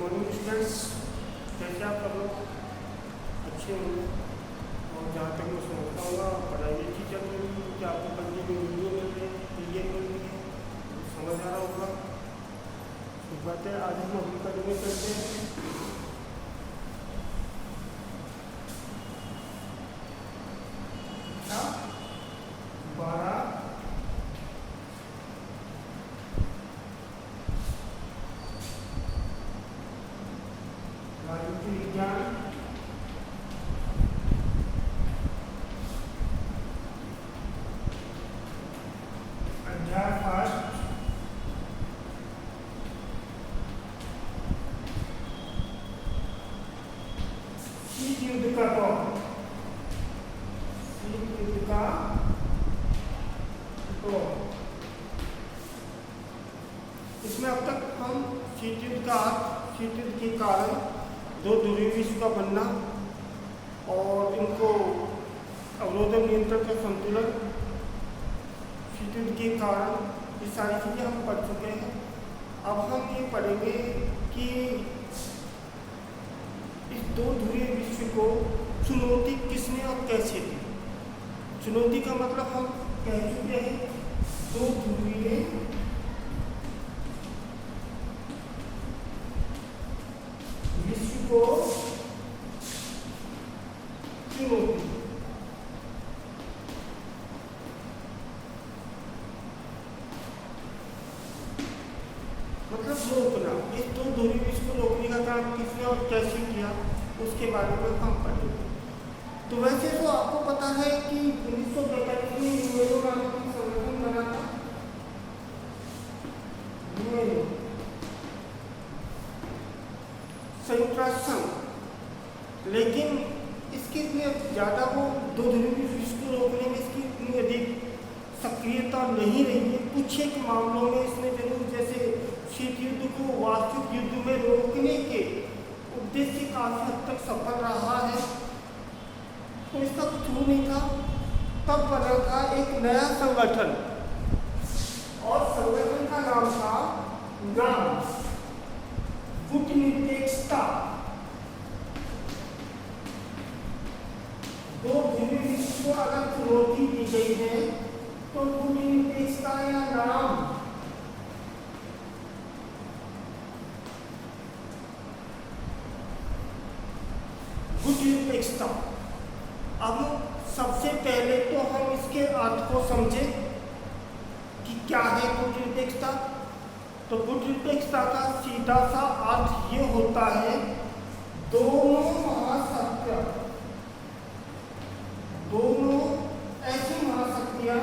Morning students, कैसे आप सब लोग अच्छे होंगे। और जहाँ तक मैं सोचता हूँ पढ़ाई अच्छी चल रही है क्योंकि आपको करने की वीडियो मिल रही है, पीडीएफ मिल रही है, समझ आ रहा होगा। एक बात है, आज हम अभी कंटिन्यू करते हैं। इसमें अब तक हम शीत युद्ध के कारण दो ध्रुवीय विश्व का बनना और इनको अवरोधक नियंत्रण का संतुलन, शीत युद्ध के कारण, ये सारी चीज़ें हम पढ़ चुके हैं। अब हम ये पढ़ेंगे कि इस दो ध्रुवीय विश्व को चुनौती किसने और कैसे दी। चुनौती का मतलब हम कह चुके हैं, दो ध्रुवीय विश्व को चुनौती, मतलब रोकना। इस दो ध्रुवीय विश्व को रोकने का काम किसने और कैसे किया, उसके बारे में हम पढ़ेंगे। तो वैसे तो आपको पता है कि 1942 में यूएनओ नामक एक संगठन बना था, यूएनओ, संयुक्त राष्ट्र संघ। लेकिन इसकी इतनी ज़्यादा वो दो ध्रुवीय विश्व को रोकने में इसकी इतनी अधिक सक्रियता नहीं रही है। कुछ एक मामलों में इसने जरूर, जैसे शीत युद्ध को वास्तविक युद्ध में रोकने के उद्देश्य काफी हद तक सफल रहा है, तो इसका कुछ वो नहीं था। तब बना था एक नया संगठन और संगठन का नाम था गुटनिरपेक्षता। दो ध्रुवीय विश्व को अगर चुनौती दी गई है तो गुटनिरपेक्षता या नाम गुटनिरपेक्षता। अब सबसे पहले तो हम इसके अर्थ को समझें कि क्या है गुटनिरपेक्षता। तो गुटनिरपेक्षता का सीधा सा अर्थ ये होता है, दोनों महाशक्तियां, दोनों ऐसी महाशक्तियां,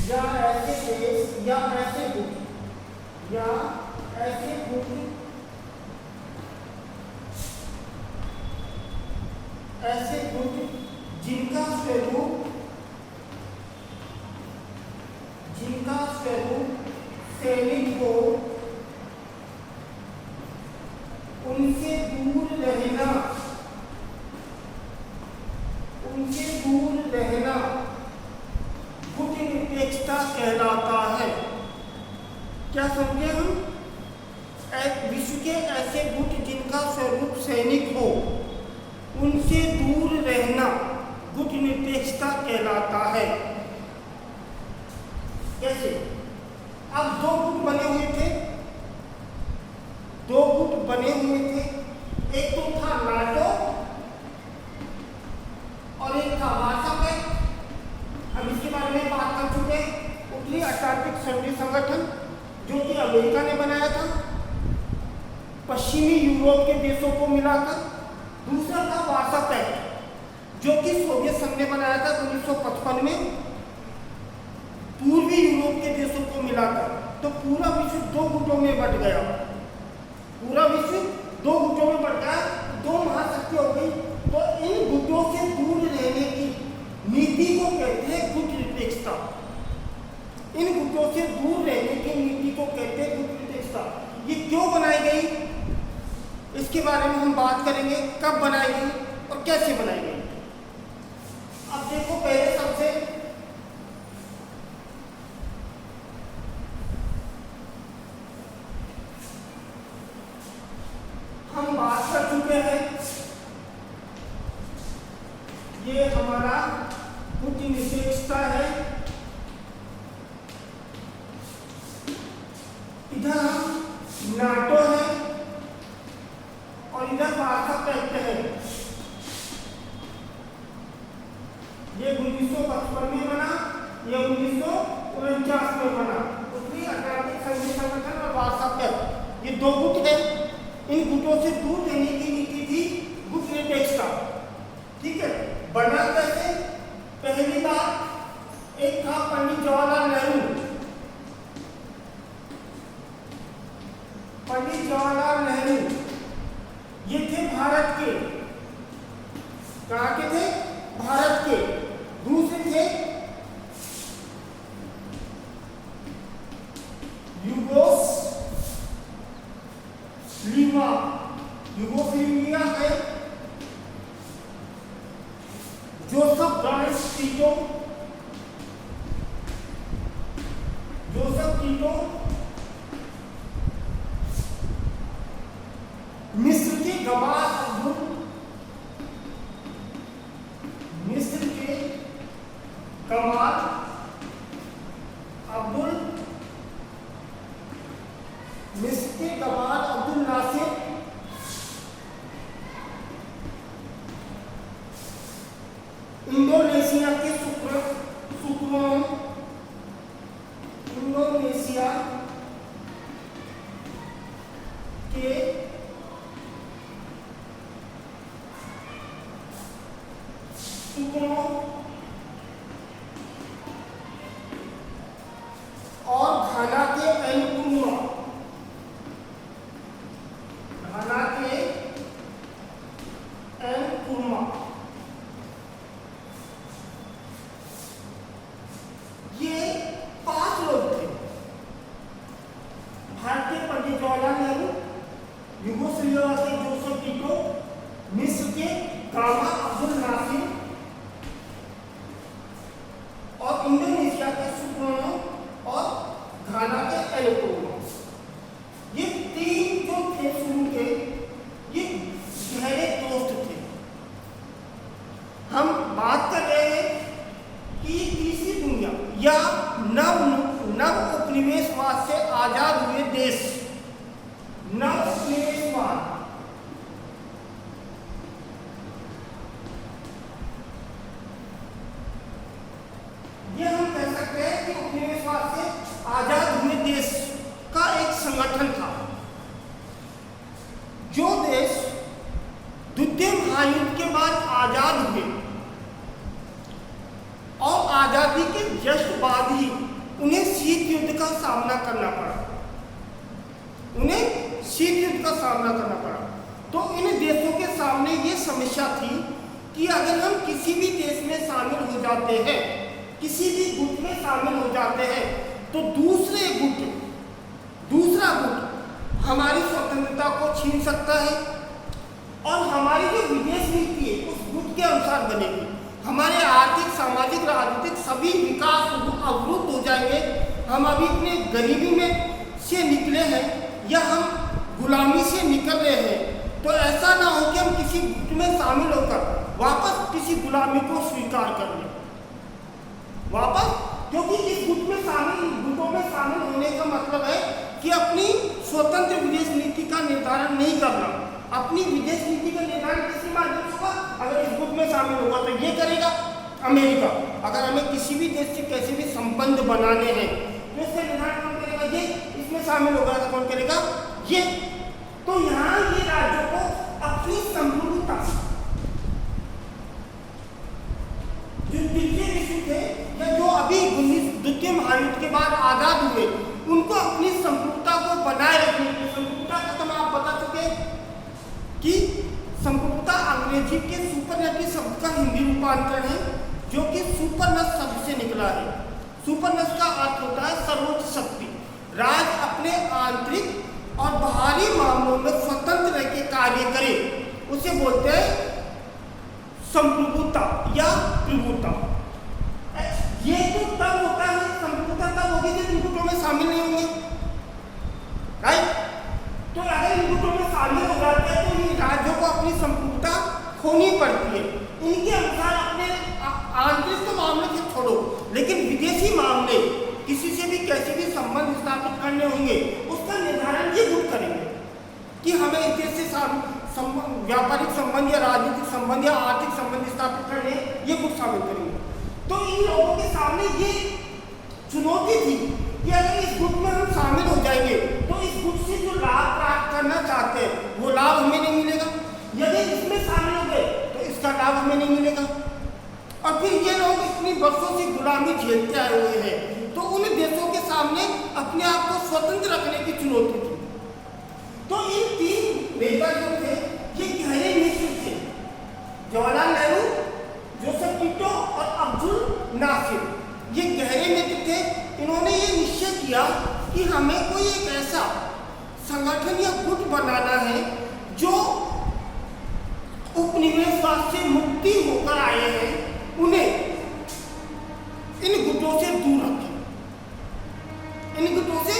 या ऐसे देश या ऐसे गुट जिनका स्वरूप सैनिक हो, उनसे दूर रहना गुटनिरपेक्षता कहलाता है। क्या समझे हम? विश्व के ऐसे गुट जिनका स्वरूप सैनिक हो, उनसे दूर रहना गुटनिरपेक्षता कहलाता है। कैसे? अब दो गुट बने हुए थे, एक तो था नाटो और एक था वार्सा। हम इसके बारे में बात कर चुके हैं। उत्तरी अटलांटिक संधि संगठन जो कि अमेरिका ने बनाया था, पश्चिमी यूरोप के देशों को मिलाकर। दूसरा था वार्सा पैक्ट जो कि सोवियत संघ ने बनाया था 1955 में, पूर्वी यूरोप के देशों को मिलाकर। तो पूरा विश्व दो गुटों में बट गया, दो महाशक्ति हो गई। तो इन गुटों से दूर रहने की नीति को कहते हैं गुटनिरपेक्षता। इन गुटों से दूर रहने की नीति को कहते हैं गुटनिरपेक्षता। ये क्यों बनाई गई, इसके बारे में हम बात करेंगे। कब बनाई गई और कैसे बनाई गई। अब देखो, पहले सबसे ये हमारा कुछ निषेधता है। इधर हम नाटो है और इधर वार्सा पैक्ट है। ये 1955 में बना, ये 1949 में बना। उत्तरी अटलांटिक संधि संगठन और वार्सा पैक्ट, ये दो गुट है। इन गुटों से दूर रहने की नीति थी गुट निरपेक्षता। ठीक है, बना कैसे? पहली बार एक था पंडित जवाहरलाल नेहरू। पंडित जवाहरलाल नेहरू ये थे भारत के, कहाँ के थे? भारत के। दूसरे थे यूगोस्लाविया है जोसेफ ब्रांस टीटो। मिस्र के गमाल अब्दुल, मिस्र के गमाल अब्दुल, मिस्र के गमाल अब्दुल नासिर, इंडोनेशिया के सुक्रोन, इंडोनेशिया के सुक्रोन और घाना के एनकुमा, घाना के एनकुमा। ये 5 लोग थे। भारत के पंडित जवाहरलाल नेहरू, यूगोस्लाविया के जोसेफ टीटो, मिस्र के गामा अब्दुल नासिर और इंडोनेशिया के सुक्रोनो और घाना के एनकुमा। ये 3 जो थे शुरू के, ये गहरे दोस्त थे। हम बात कर रहे हैं कि तीसरी दुनिया या नव उपनिवेशवाद से आजाद हुए देश, नव उपनिवेशवाद, ये हम कह सकते हैं कि उपनिवेशवाद से आजाद हुए देश का एक संगठन था। जो देश द्वितीय महायुद्ध के बाद आजाद हुए और आजादी के जस्ट बाद ही उन्हें शीत युद्ध का सामना करना पड़ा, उन्हें शीत युद्ध का सामना करना पड़ा। तो इन देशों के सामने ये समस्या थी कि अगर हम किसी भी देश में शामिल हो जाते हैं, किसी भी गुट में शामिल हो जाते हैं, तो दूसरा गुट हमारी स्वतंत्रता को छीन सकता है और हमारी जो विदेश नीति है उस गुट के अनुसार बनेगी। हमारे आर्थिक, सामाजिक, राजनीतिक सभी विकास अवरुद्ध हो जाएंगे। हम अभी इतने गरीबी में से निकले हैं या हम गुलामी से निकल रहे हैं, तो ऐसा ना हो कि हम किसी गुट में शामिल होकर वापस किसी गुलामी को स्वीकार कर लें वापस। क्योंकि इस गुटों में शामिल होने का मतलब है कि अपनी स्वतंत्र विदेश नीति का निर्धारण नहीं करना। अपनी विदेश नीति का निर्धारण किसी माध्यम से होगा। अगर इस गुट में शामिल होगा तो ये करेगा अमेरिका। अगर हमें किसी भी देश से कैसे भी संबंध बनाने हैं तो इसका निर्धारण कौन करेगा? ये। इसमें शामिल होगा तो कौन करेगा? ये। तो यहाँ ये राज्यों को अपनी संप्रभुता, जो द्वितीय विश्व थे या जो अभी द्वितीय महायुद्ध के बाद आजाद हुए, उनको अपनी संप्रभुता को बनाए रखने की, संप्रभुता का तो आप बता चुके कि संप्रभुता अंग्रेजी के सुपरनेटिव शब्द का हिंदी रूपांतरण है, जो कि सुपरनस शब्द से निकला है। सुपरनस का अर्थ होता है सर्वोच्च शक्ति। राज अपने आंतरिक और बाहरी मामलों में स्वतंत्र रह के कार्य करे, उसे बोलते हैं संप्रभुता या प्रभुता। ये तो तब होता है, संप्रभुता तब होगी जब इन गुटों में शामिल नहीं होंगे, राइट? तो अगर इन गुटों में शामिल हो जाते हैं तो इन राज्यों को अपनी संप्रभुता खोनी पड़ती है। इनके अनुसार अपने होंगे उसका निर्धारण ये गुट करेंगे कि हमें इस देश से व्यापारिक संबंध या राजनीतिक संबंध या आर्थिक संबंध स्थापित करने, ये गुट शामिल करेंगे। तो इन लोगों के सामने ये चुनौती थी कि अगर इस गुट में हम शामिल हो जाएंगे तो इस गुट से जो लाभ प्राप्त करना चाहते हैं वो लाभ हमें नहीं मिलेगा, यदि इसमें शामिल हो गए तो इसका लाभ हमें नहीं मिलेगा। और फिर ये लोग इतनी वर्षों से गुलामी झेलते आए हुए हैं, तो उन देशों के सामने अपने आप को स्वतंत्र रखने की चुनौती थी। तो इन तीन नेता जो थे ये गहरे मित्र थे, जवाहरलाल नेहरू, जोसेफ टिटो और अब्दुल नासिर, ये गहरे मित्र थे। इन्होंने ये निश्चय किया कि हमें कोई एक ऐसा संगठन या गुट बनाना है जो उपनिवेशवाद से मुक्ति होकर आए हैं उन्हें इन गुटों से दूर रखें, इन गुटों से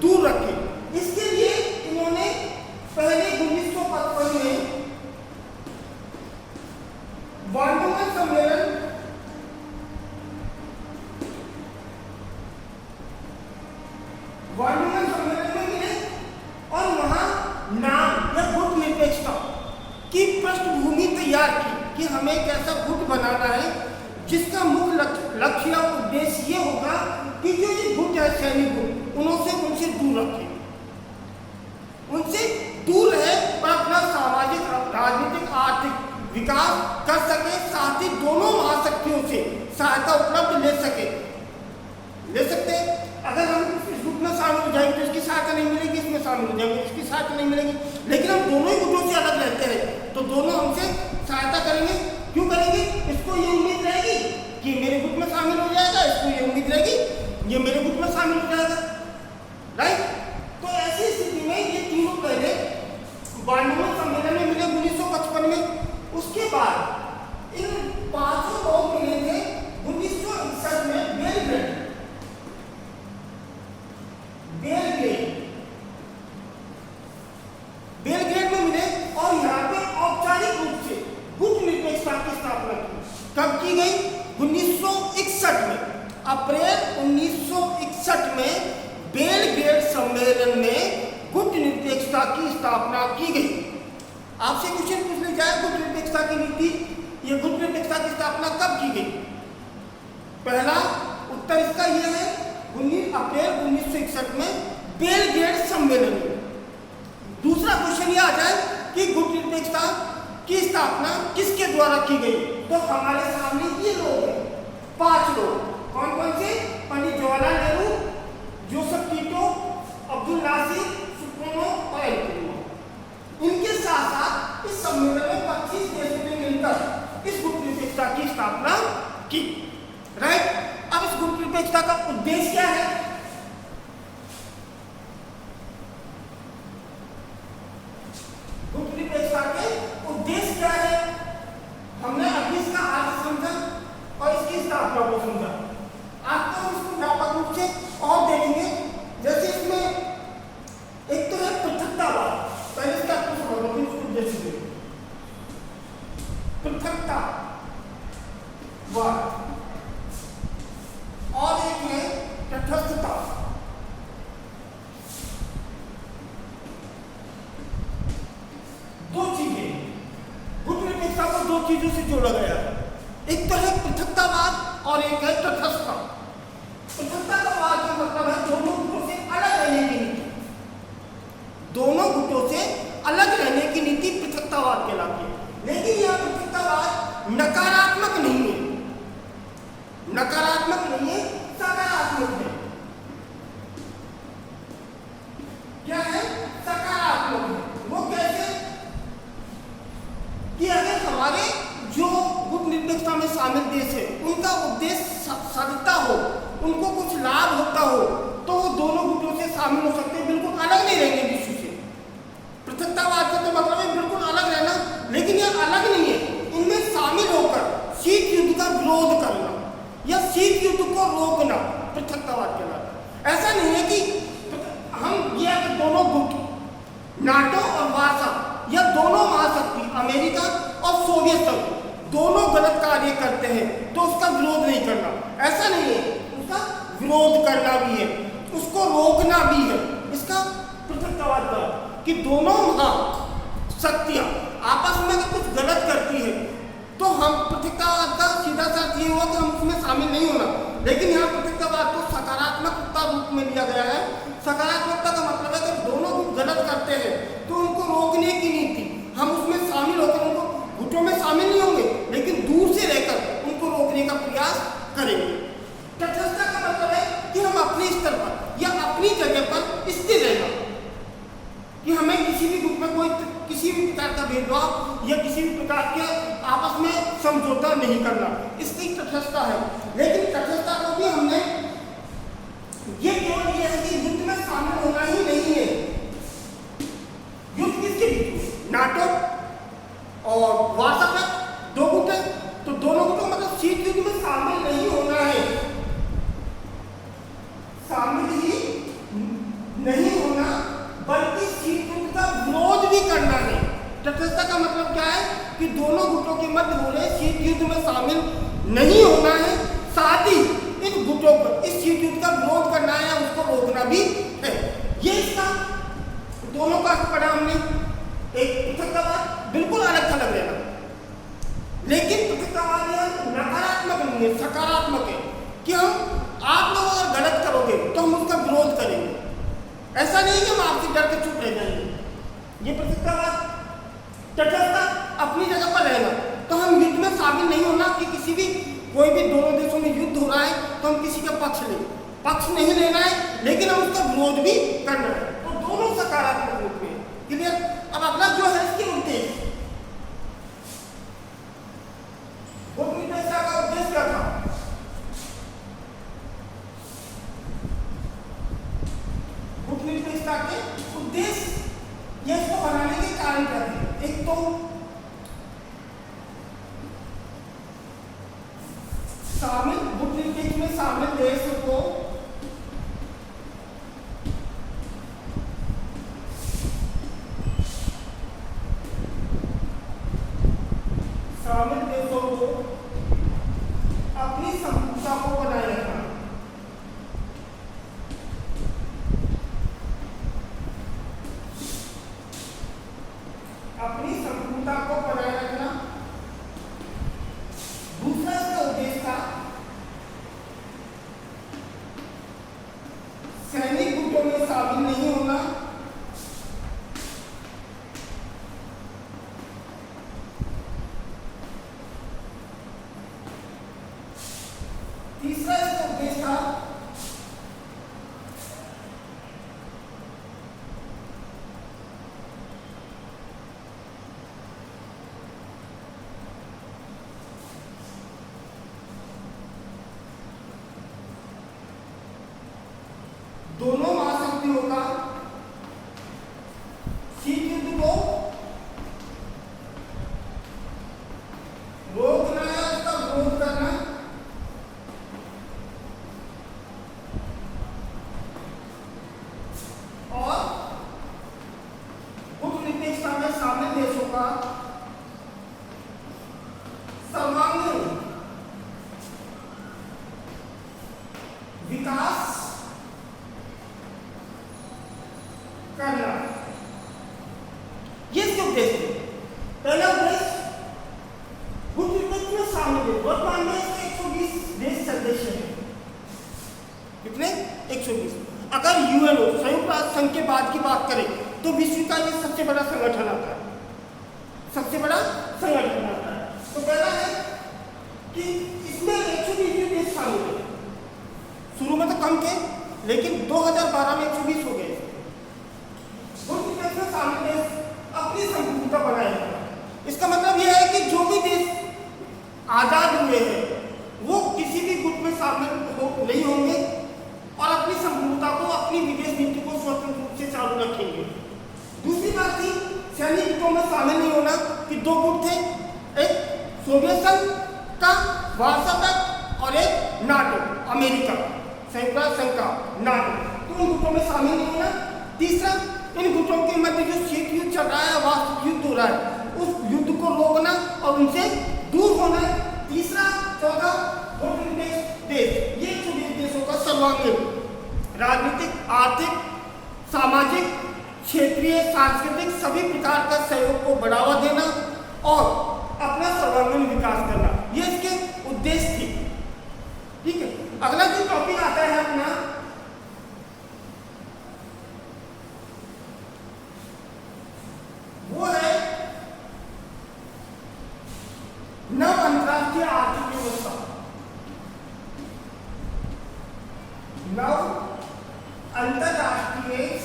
दूर रखें। इसके लिए इन्होंने पहले 1955 में वार्डोमन सम्मेलन में मिले और वहां नाम या गुट निरपेक्षता की पृष्ठभूमि तैयार की कि हमें एक ऐसा गुट बनाना है जिसका मुख्य लक्ष्य या उद्देश्य ये होगा कि जो ये गुट है सैनिक गुट उनसे दूर रखें, उनसे दूर रहे और अपना सामाजिक, राजनीतिक, आर्थिक विकास कर सके, साथ ही दोनों महाशक्तियों से सहायता उपलब्ध ले सकते। अगर हम इस गुट में शामिल हो जाएंगे तो इसकी सहायता नहीं मिलेगी, इसमें शामिल हो जाएंगे इसकी सहायता नहीं मिलेगी, लेकिन हम दोनों ही गुटों से अलग रहते हैं तो दोनों हमसे सहायता करेंगे। क्यों करेंगे? इसको ये उम्मीद रहेगी कि मेरे गुट में शामिल हो जाएगा, इसको ये उम्मीद रहेगी ये मेरे गुट में शामिल हो जाएगा, राइट। तो ऐसी स्थिति में ये तीनों पहले वार्डोमन सम्मेलन में मिले 1955 में। उसके बाद इन पांचों लोग मिले थे 1961 में बेलग्रेड में मिले और यहाँ पे औपचारिक रूप से गुट निरपेक्षता की स्थापना की। कब की गई? 1961 में, अप्रैल 1961 में बेलग्रेड सम्मेलन में गुट निरपेक्षता की स्थापना की गई। आपसे क्वेश्चन पूछ लिया जाए गुट निरपेक्षता की नीति, ये गुट निरपेक्षता की स्थापना कब की गई? पहला उत्तर इसका यह है 19 अप्रैल 1961 में बेलग्रेड सम्मेलन में। दूसरा क्वेश्चन यह आ जाए कि गुट निरपेक्षता की स्थापना किसके द्वारा की गई? तो हमारे सामने ये लोग हैं, 5 लोग। कौन कौन से? Pandit Jawaharlal Nehru, Joseph Tito, Abdul Nasser, Sukarno और एल्कुनो। इनके साथ साथ इस सम्मेलन में 25 देशों ने मिलकर इस गुट निरपेक्षता की स्थापना की, राइट। अब इस गुट निरपेक्षता का उद्देश्य क्या है? गुट निरपेक्षता के उद्देश्य क्या है? हमने अभी इसका अर्थ समझा और इसकी स्थापना को समझा। आपको इसको व्यापक रूप से और देखेंगे, जैसे इसमें एक तो है पृथकतावाद, पहले इसका आपको समझो फिर उसको उद्देश्य देंगे। पृथकतावाद और एक है तटस्थता। दो चीजें, गुट निरपेक्षता को दो चीजों से जोड़ा गया है, एक तो है पृथकतावाद और एक है तटस्थता। पृथकतावाद का मतलब है दोनों गुटों से अलग रहने की नीति, दोनों गुटों से अलग रहने की नीति पृथकतावाद कहलाती है। लेकिन यह पृथकतावाद नकारात्मक नहीं है, नकारात्मक नहीं है, सकारात्मक है। क्या है? सकारात्मक है। वो कैसे? कि अगर हमारे जो गुट निरपेक्षता में शामिल देश है उनका उद्देश्य सदता हो, उनको कुछ लाभ होता हो, तो वो दोनों गुटों से शामिल हो सकते हैं, बिल्कुल अलग नहीं रहेंगे विश्व से। पृथकतावाद का तो मतलब है बिल्कुल अलग रहना, लेकिन यह अलग नहीं है, इनमें शामिल होकर शीत युद्ध का विरोध करना या शीत युद्ध को रोकना पृथकतावाद कहलाता है। ऐसा नहीं है कि हम ये दोनों गुट नाटो और वार्सा या दोनों महाशक्ति अमेरिका और सोवियत संघ दोनों गलत कार्य करते हैं तो उसका विरोध नहीं करना, ऐसा नहीं है, उसका विरोध करना भी है, उसको रोकना भी है। इसका पृथकवाद का कि दोनों शक्तियां आपस में अगर कुछ गलत करती है तो हम पृथकवाद का सीधा सा ये हुआ कि हम उसमें शामिल नहीं होना। लेकिन यहाँ पृथकवाद को सकारात्मकता रूप में लिया गया है। सकारात्मकता का मतलब है कि दोनों कुछ गलत करते हैं तो उनको रोकने की नीति, हम उसमें शामिल होकर उनको गुटों में शामिल नहीं होंगे लेकिन दूर से रहकर उनको रोकने का प्रयास करेंगे। तटस्थता का मतलब है कि हम अपने स्तर पर या अपनी जगह पर स्थिर रहना, कि हमें किसी भी ग्रुप में कोई किसी भी प्रकार का भेदभाव या किसी भी प्रकार के आपस में समझौता नहीं करना, इसकी तटस्थता है। लेकिन तटस्थता को भी हमने ये केवल ये है कि युद्ध में शामिल होना ही नहीं है। युद्ध किसके बीच? नाटो और वार्सा पैक्ट, दो गुट है, तो दोनों गुटों मतलब शीत युद्ध में शामिल नहीं होना है, शामिल ही नहीं होना बल्कि शीत युद्ध का विरोध भी करना है। तटस्थता का मतलब क्या है कि दोनों गुटों के मध्य हो रहे शीत युद्ध में शामिल नहीं होना है, साथ ही इन गुटों पर इस शीत युद्ध का विरोध करना है या उसको रोकना भी है। ये इसका दोनों का पढ़ा हमने। एक पृथकवाद बिल्कुल अलग थलग रहना, लेकिन पृथकवाद नकारात्मक नहीं है, सकारात्मक है कि हम आप लोग अगर गलत करोगे तो हम उसका विरोध करेंगे। ऐसा नहीं कि हम आपसे डर के चुप रह जाएंगे। ये पृथकवाद। तटस्थता अपनी जगह पर रहना, तो हम युद्ध में शामिल नहीं होना कि किसी भी कोई भी दोनों देशों में युद्ध हो रहा है तो हम किसी का पक्ष नहीं लेना है, लेकिन हम उसका विरोध भी करना है। तो दोनों सकारात्मक रूप में क्लियर। अब अगला जो है इसके उद्देश्य, गुटनिरपेक्षता का उद्देश्य क्या था? गुटनिरपेक्षता के उद्देश्य ये इसको बनाने के कारण क्या थे? एक तो शामिल गुटनिरपेक्ष में शामिल देशों को अपनी संप्रभुता को बनाए रखना, अपनी संप्रभुता को बनाए रखना। दूसरा इसका उद्देश्य था सैनिक गुटों में शामिल नहीं होना। तीसरा इसका उद्देश्य था दोनों महाशक्तियों का शीत युद्ध को रोकना या उसका विरोध करना, और गुटनिरपेक्षता में शामिल देशों का सर्वांगीण विकास करना, ये इसके उद्देश्य है। पहला उद्देश्य गुटनिरपेक्ष में शामिल है। वर्तमान में 120 देश सदस्य हैं। कितने? 120। अगर यूएनओ संयुक्त राष्ट्र संघ के बाद की बात करें तो विश्व का ये सबसे बड़ा संगठन आता है, सबसे बड़ा संगठन आता है। तो पहला है कि इसमें 120 देश शामिल है। शुरू में तो कम थे, लेकिन 2012 में 120 हो गए। गुटनिरपेक्ष में शामिल देश अपनी संप्रभुता बनाए रखना। इसका मतलब यह है कि जो भी देश आजाद हुए हैं वो किसी भी गुट में शामिल नहीं होंगे और अपनी संप्रभुता को, अपनी विदेश नीति को स्वतंत्र रूप से चालू रखेंगे। दूसरी बात थी सैनिक गुटों में शामिल नहीं होना, कि दो गुट थे, एक सोवियत संघ का वार्सा पैक्ट और एक नाटो, अमेरिका संयुक्त राष्ट्र संघ का नाटो, तो उन गुटों में शामिल नहीं होना। तीसरा, इन गुटों के मध्य जो शीत युद्ध चल रहा है, वास्तविक युद्ध हो रहा है, उस युद्ध को रोकना और उनसे दूर होना। तीसरा, चौथा, गुटनिरपेक्ष देश, ये 120 देशों का सर्वांगीण राजनीतिक, आर्थिक, सामाजिक सामाजिक, क्षेत्रीय, सांस्कृतिक सभी प्रकार का सहयोग को बढ़ावा देना और अपना सर्वांगीण विकास करना, ये इसके उद्देश्य थे। ठीक है, अगला जो टॉपिक आता है अपना वो है नव अंतरराष्ट्रीय आर्थिक व्यवस्था। नव अंतरराष्ट्रीय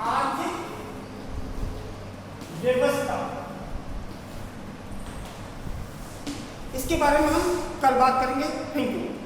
आर्थिक व्यवस्था, इसके बारे में हम कल बात करेंगे। Thank you.